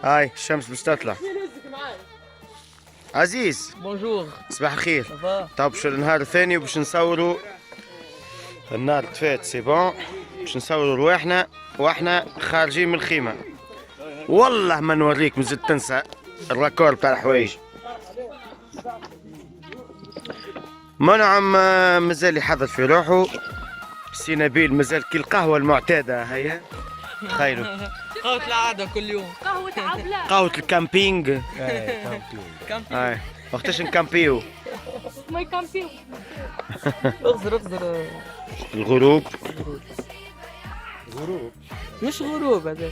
هاي الشمس باش تطلع. عزيز بونجور. صباح الخير. صباح. طب باش النهار الثاني باش نصوروا النهار تفات سي بون باش نصوروا رواحنا واحنا خارجين من الخيمة. والله ما نوريك مازلت تنسى الراكور تاع الحوايج. منعم مازال يحضر في روحه. سي نبيل مازال كي القهوة المعتادة هيا. تخيلوا قهوة العادة كل يوم. قهوة عبلة. قهوة الكامبينج. كامبينج. وقتاش نكامبيو؟ ما يكامبيو. اغزر. الغروب. مش غروب هذا.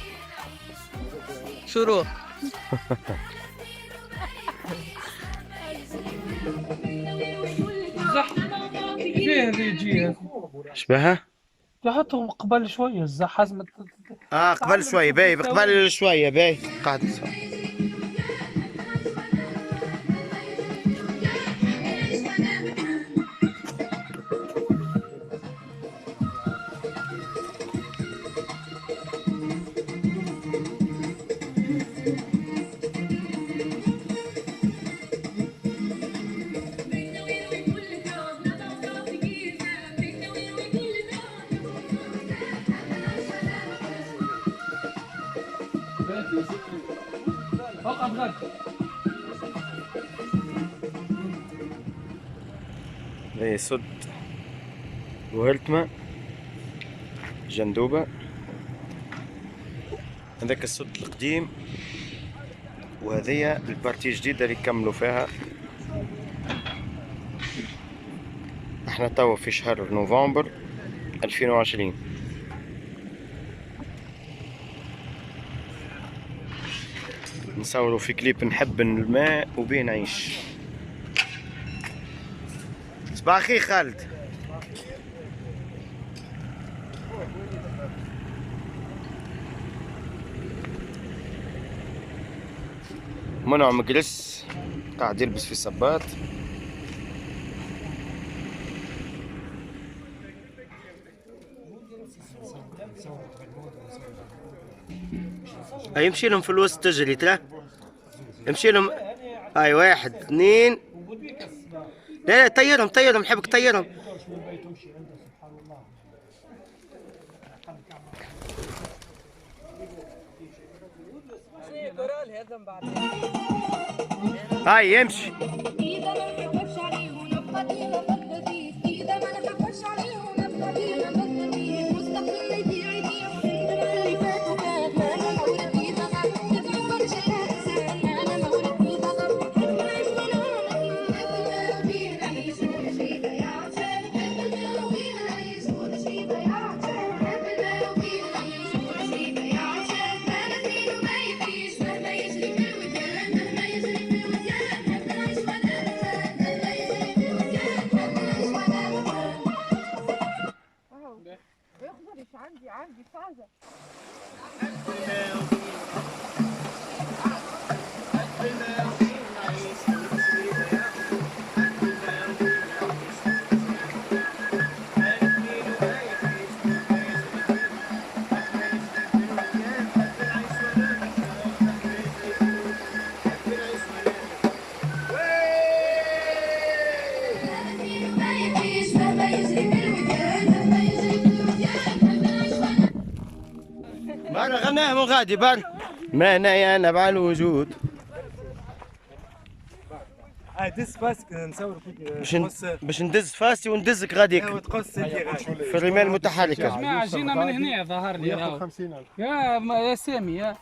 شروق. فيه هذه يجي شبهها؟ لاحظتهم قبل شويه الزحزمة. قبل شوية باهي قبل شوية باهي قاعد. فقط غد. باهي صد وهلتمة جندوبة. هذاك الصد القديم وهذه البارتي الجديدة اللي كملوا فيها. احنا توا في شهر نوفمبر 2020. نصوروا في كليب نحب الماء وبيه نعيش. صباح الخير خالد. منعم جلس قاعد يلبس في الصباط. يمشي لهم في الوسط تجري ترى. يمشي لهم. هاي واحد اثنين. لا طيرهم نحبك طيرهم. هاي يمشي. عندي فازة. بار غناه من غادي بار ما نايا نبع الوجود. دز فاسك نصور باش ندز فاسي وندزك غاديك وتقص في الرمال المتحركة. جماعة جينا من هنا ظهر لي. ياخذ 50,000. يا سامي يا